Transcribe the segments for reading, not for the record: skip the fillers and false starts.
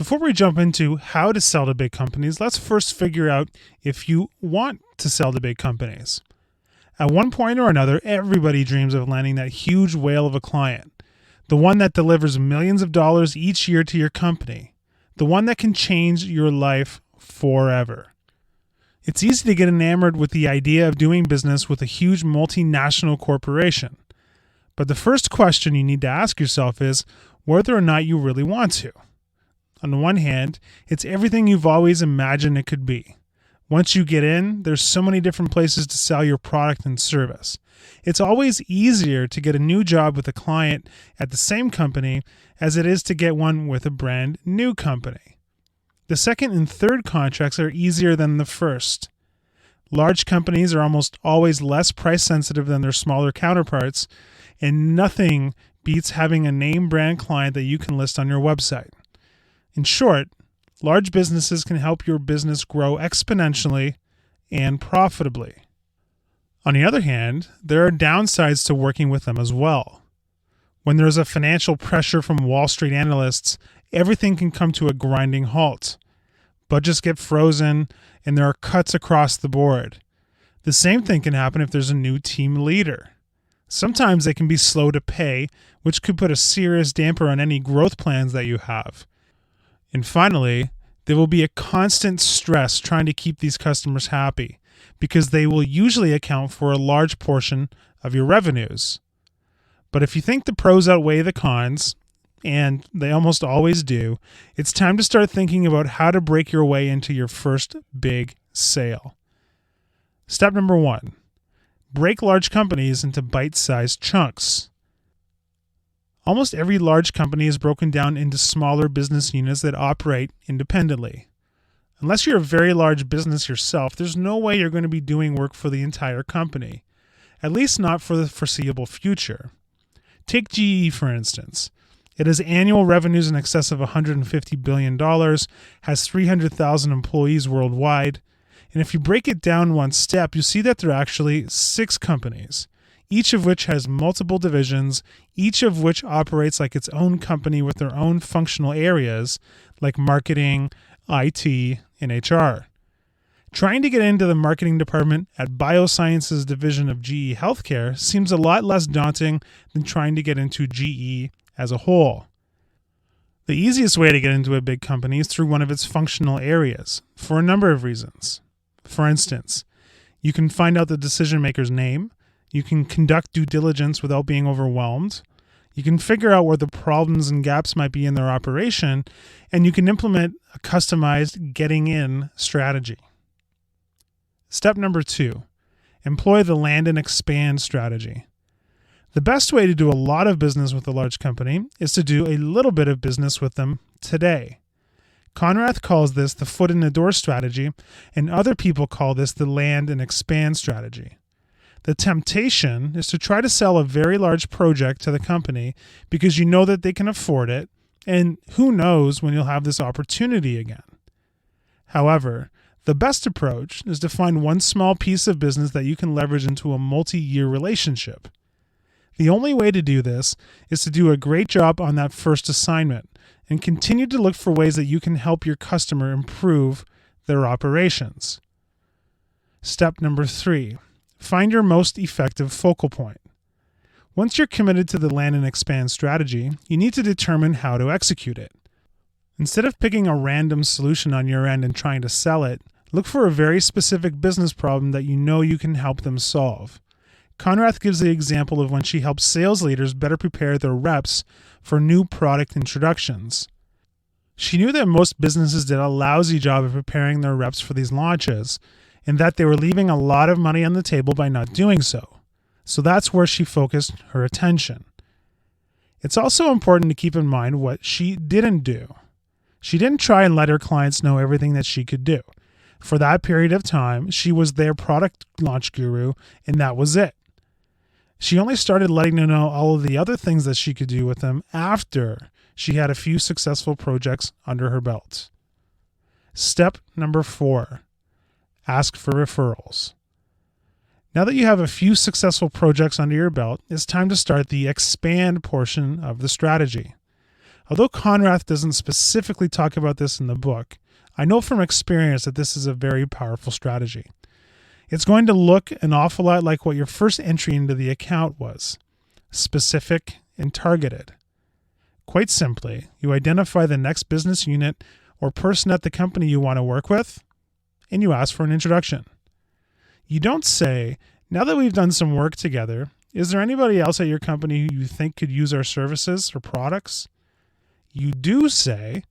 Before we jump into how to sell to big companies, let's first figure out if you want to sell to big companies. At one point or another, everybody dreams of landing that huge whale of a client, the one that delivers millions of dollars each year to your company, the one that can change your life forever. It's easy to get enamored with the idea of doing business with a huge multinational corporation. But the first question you need to ask yourself is whether or not you really want to. On the one hand, it's everything you've always imagined it could be. Once you get in, there's so many different places to sell your product and service. It's always easier to get a new job with a client at the same company as it is to get one with a brand new company. The second and third contracts are easier than the first. Large companies are almost always less price sensitive than their smaller counterparts, and nothing beats having a name brand client that you can list on your website. In short, large businesses can help your business grow exponentially and profitably. On the other hand, there are downsides to working with them as well. When there's a financial pressure from Wall Street analysts, everything can come to a grinding halt. Budgets get frozen, and there are cuts across the board. The same thing can happen if there's a new team leader. Sometimes they can be slow to pay, which could put a serious damper on any growth plans that you have. And finally, there will be a constant stress trying to keep these customers happy, because they will usually account for a large portion of your revenues. But if you think the pros outweigh the cons, and they almost always do, it's time to start thinking about how to break your way into your first big sale. Step number 1, break large companies into bite-sized chunks. Almost every large company is broken down into smaller business units that operate independently. Unless you're a very large business yourself, there's no way you're going to be doing work for the entire company, at least not for the foreseeable future. Take GE, for instance. It has annual revenues in excess of $150 billion, has 300,000 employees worldwide, and if you break it down one step, you see that there are actually 6 companies, each of which has multiple divisions, each of which operates like its own company with their own functional areas like marketing, IT, and HR. Trying to get into the marketing department at Biosciences division of GE Healthcare seems a lot less daunting than trying to get into GE as a whole. The easiest way to get into a big company is through one of its functional areas, for a number of reasons. For instance, you can find out the decision maker's name, you can conduct due diligence without being overwhelmed, you can figure out where the problems and gaps might be in their operation, and you can implement a customized getting in strategy. Step number 2, employ the land and expand strategy. The best way to do a lot of business with a large company is to do a little bit of business with them today. Konrath calls this the foot in the door strategy, and other people call this the land and expand strategy. The temptation is to try to sell a very large project to the company because you know that they can afford it, and who knows when you'll have this opportunity again. However, the best approach is to find one small piece of business that you can leverage into a multi-year relationship. The only way to do this is to do a great job on that first assignment and continue to look for ways that you can help your customer improve their operations. Step number 3, find your most effective focal point. Once you're committed to the land and expand strategy, you need to determine how to execute it. Instead of picking a random solution on your end and trying to sell it, look for a very specific business problem that you know you can help them solve. Konrath gives the example of when she helps sales leaders better prepare their reps for new product introductions. She knew that most businesses did a lousy job of preparing their reps for these launches, and that they were leaving a lot of money on the table by not doing so. So that's where she focused her attention. It's also important to keep in mind what she didn't do. She didn't try and let her clients know everything that she could do. For that period of time, she was their product launch guru, and that was it. She only started letting them know all of the other things that she could do with them after she had a few successful projects under her belt. Step number 4, ask for referrals. Now that you have a few successful projects under your belt, it's time to start the expand portion of the strategy. Although Konrath doesn't specifically talk about this in the book, I know from experience that this is a very powerful strategy. It's going to look an awful lot like what your first entry into the account was: specific and targeted. Quite simply, you identify the next business unit or person at the company you want to work with, and you ask for an introduction. You don't say, "Now that we've done some work together, is there anybody else at your company who you think could use our services or products?" You do say,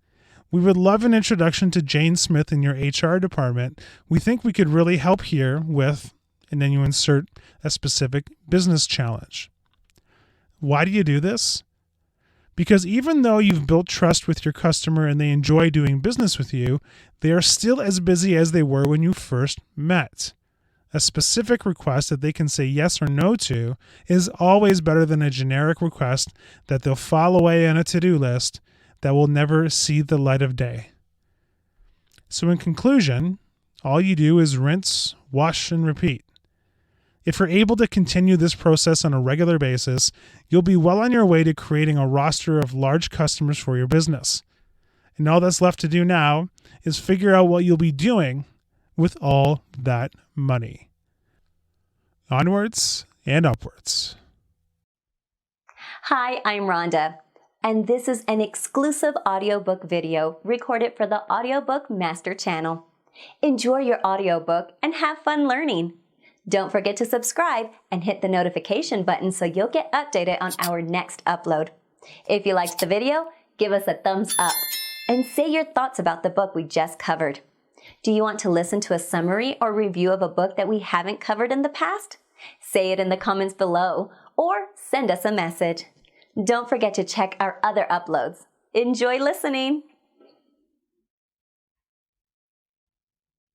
"We would love an introduction to Jane Smith in your HR department. We think we could really help here with," and then you insert a specific business challenge. Why do you do this? Because even though you've built trust with your customer and they enjoy doing business with you, they are still as busy as they were when you first met. A specific request that they can say yes or no to is always better than a generic request that they'll file away on a to-do list that will never see the light of day. So in conclusion, all you do is rinse, wash, and repeat. If you're able to continue this process on a regular basis, you'll be well on your way to creating a roster of large customers for your business. And all that's left to do now is figure out what you'll be doing with all that money. Onwards and upwards. Hi, I'm Rhonda, and this is an exclusive audiobook video recorded for the Audiobook Master Channel. Enjoy your audiobook and have fun learning. Don't forget to subscribe and hit the notification button so you'll get updated on our next upload. If you liked the video, give us a thumbs up and say your thoughts about the book we just covered. Do you want to listen to a summary or review of a book that we haven't covered in the past? Say it in the comments below or send us a message. Don't forget to check our other uploads. Enjoy listening!